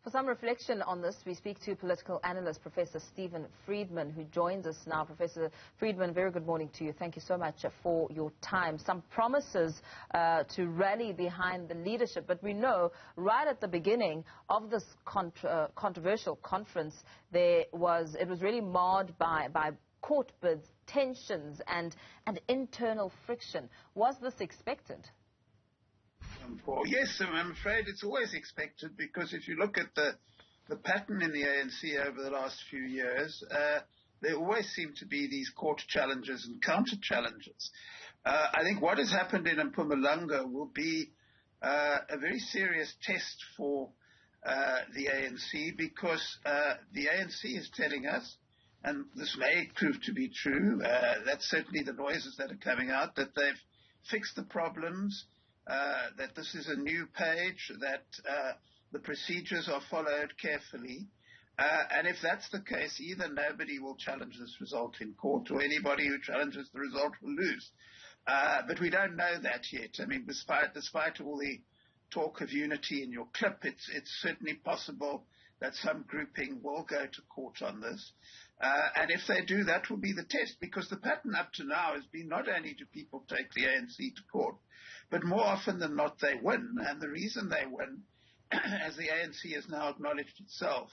For some reflection on this, we speak to political analyst Professor Stephen Friedman, who joins us now. Professor Friedman, very good morning to you. Thank you so much for your time. Some promises to rally behind the leadership, but we know right at the beginning of this controversial conference, it was really marred by court bids, tensions, and internal friction. Was this expected? Yes, I'm afraid it's always expected, because if you look at the pattern in the ANC over the last few years, there always seem to be these court challenges and counter challenges. I think what has happened in Mpumalanga will be a very serious test for the ANC, because the ANC is telling us, and this may prove to be true, that's certainly the noises that are coming out, that they've fixed the problems, that this is a new page, that the procedures are followed carefully. And if that's the case, either nobody will challenge this result in court, or anybody who challenges the result will lose. But we don't know that yet. I mean, despite all the talk of unity in your clip, it's certainly possible that some grouping will go to court on this. And if they do, that will be the test, because the pattern up to now has been not only do people take the ANC to court, but more often than not they win. And the reason they win, as the ANC has now acknowledged itself,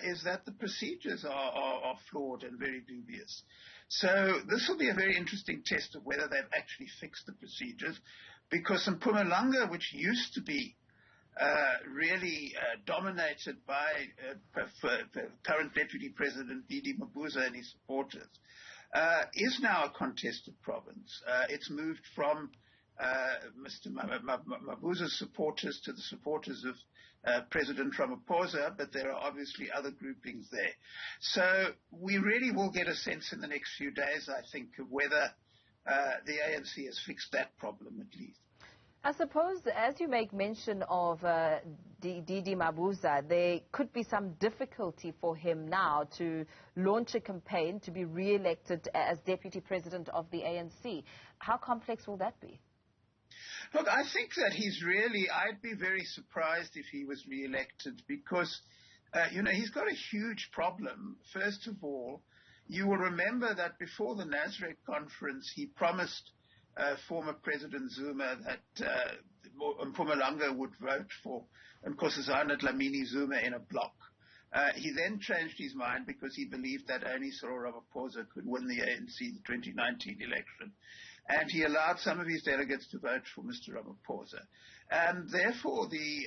is that the procedures are flawed and very dubious. So this will be a very interesting test of whether they've actually fixed the procedures, because in Mpumalanga, which used to be really dominated by current Deputy President Didi Mabuza and his supporters, is now a contested province. It's moved from Mr. Mabuza's supporters to the supporters of President Ramaphosa, but there are obviously other groupings there. So we really will get a sense in the next few days, I think, of whether the ANC has fixed that problem at least. I suppose, as you make mention of Didi Mabuza, there could be some difficulty for him now to launch a campaign to be re-elected as Deputy President of the ANC. How complex will that be? Look, I think that I'd be very surprised if he was re-elected, because, he's got a huge problem. First of all, you will remember that before the Nasrec conference, he promised former President Zuma that Mpumalanga would vote for Nkosazana Dlamini Zuma in a bloc. He then changed his mind because he believed that only Cyril Ramaphosa could win the ANC the 2019 election. And he allowed some of his delegates to vote for Mr. Ramaphosa. And therefore, the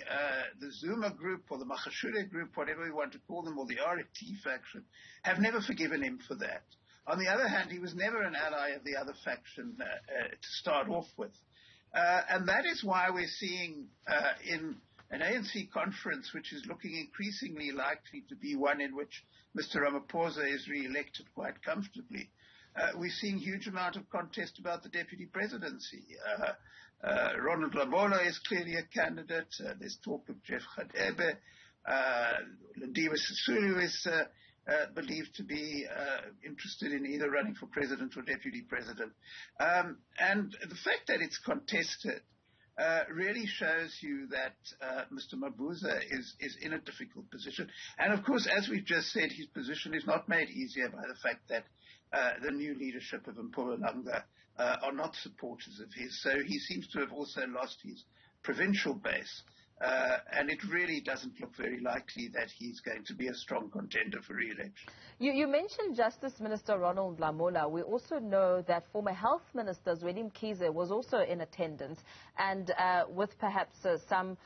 Zuma group, or the Makgashure group, whatever you want to call them, or the RT faction, have never forgiven him for that. On the other hand, he was never an ally of the other faction to start off with. And that is why we're seeing in an ANC conference, which is looking increasingly likely to be one in which Mr. Ramaphosa is re-elected quite comfortably, we're seeing huge amount of contest about the deputy presidency. Ronald Lamola is clearly a candidate. There's talk of Jeff Radebe. Lindiwe Sisulu is believed to be interested in either running for president or deputy president. And the fact that it's contested really shows you that Mr. Mabuza is in a difficult position. And of course, as we've just said, his position is not made easier by the fact that the new leadership of Mpumalanga are not supporters of his. So he seems to have also lost his provincial base. And it really doesn't look very likely that he's going to be a strong contender for re-election. You mentioned Justice Minister Ronald Lamola. We also know that former Health Minister Zweli Mkhize was also in attendance, and with perhaps some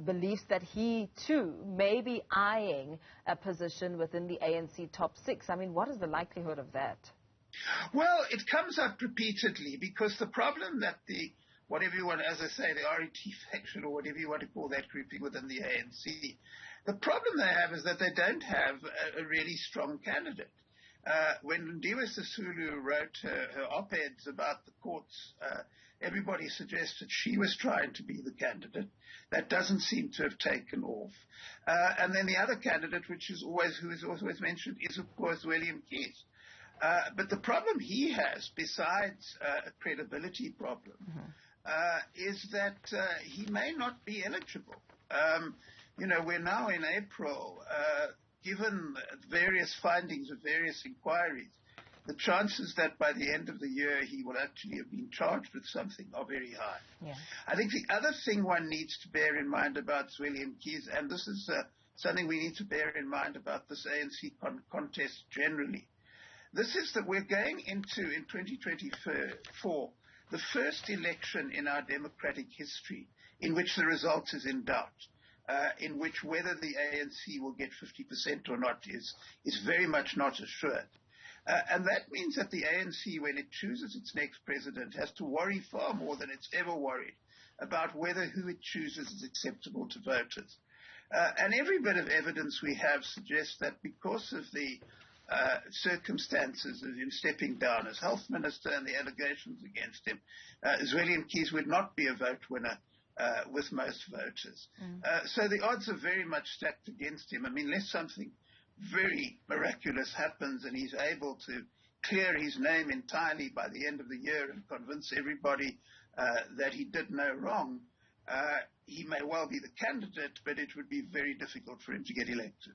beliefs that he too may be eyeing a position within the ANC top six. I mean, what is the likelihood of that? Well, it comes up repeatedly, because the problem that whatever you want, as I say, the RET faction, or whatever you want to call that grouping within the ANC, the problem they have is that they don't have a really strong candidate. When Lindiwe Sisulu wrote her op-eds about the courts, everybody suggested she was trying to be the candidate. That doesn't seem to have taken off. And then the other candidate, who is always mentioned, is of course William Keys. But the problem he has, besides a credibility problem, is that he may not be eligible. we're now in April. Given various findings of various inquiries, the chances that by the end of the year he will actually have been charged with something are very high. Yeah. I think the other thing one needs to bear in mind about Zweli Mkhize, and this is something we need to bear in mind about this ANC contest generally, this is that we're going into, in 2024, the first election in our democratic history in which the result is in doubt. In which whether the ANC will get 50% or not is very much not assured. And that means that the ANC, when it chooses its next president, has to worry far more than it's ever worried about whether who it chooses is acceptable to voters. And every bit of evidence we have suggests that because of the circumstances of him stepping down as health minister and the allegations against him, Zweli Mkhize would not be a vote winner with most voters. So the odds are very much stacked against him. I mean, unless something very miraculous happens and he's able to clear his name entirely by the end of the year and convince everybody that he did no wrong, he may well be the candidate, but it would be very difficult for him to get elected.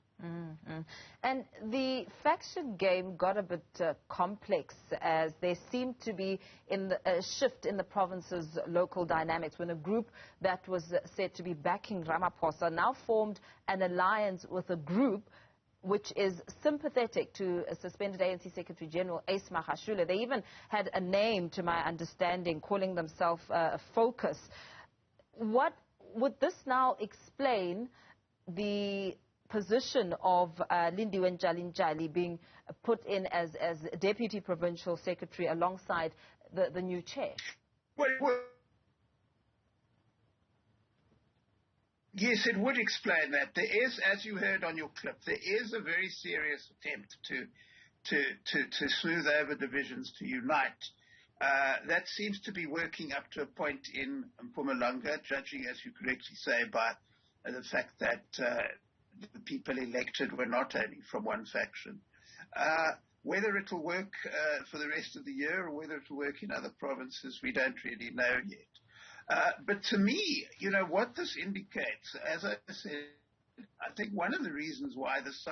And the faction game got a bit complex as there seemed to be a shift in the province's local dynamics when a group that was said to be backing Ramaphosa now formed an alliance with a group which is sympathetic to a suspended ANC Secretary General Ace Magashule. They even had a name, to my understanding, calling themselves Focus. What would this now explain the position of Lindiwe Njali being put in as Deputy Provincial Secretary alongside the new chair? Well, yes, it would explain that. There is, as you heard on your clip, there is a very serious attempt to smooth over divisions, to unite. That seems to be working up to a point in Mpumalanga, judging, as you correctly say, by the fact that the people elected were not only from one faction. Whether it will work for the rest of the year or whether it will work in other provinces, we don't really know yet. But to me, what this indicates, as I said, I think one of the reasons why this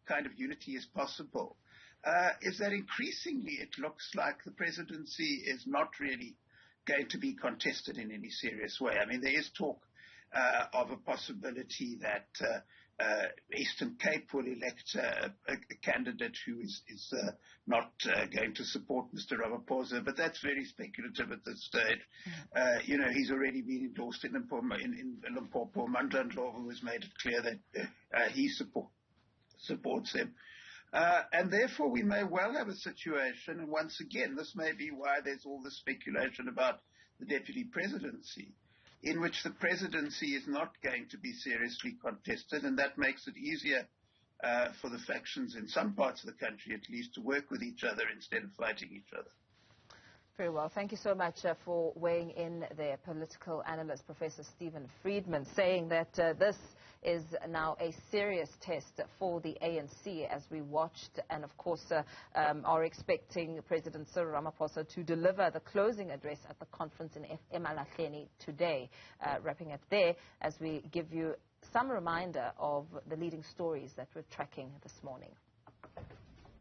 kind of unity is possible is that increasingly it looks like the presidency is not really going to be contested in any serious way. I mean, there is talk of a possibility that Eastern Cape will elect a candidate who is not going to support Mr. Ramaphosa, but that's very speculative at this stage. He's already been endorsed in Limpopo. Mandla, who has made it clear that he supports him. And therefore we may well have a situation, and once again, this may be why there's all this speculation about the deputy presidency, in which the presidency is not going to be seriously contested, and that makes it easier for the factions in some parts of the country, at least, to work with each other instead of fighting each other. Very well. Thank you so much for weighing in there, political analyst Professor Stephen Friedman, saying that this is now a serious test for the ANC as we watched and, of course, are expecting President Cyril Ramaphosa to deliver the closing address at the conference in eMalahleni today. Wrapping it there as we give you some reminder of the leading stories that we're tracking this morning.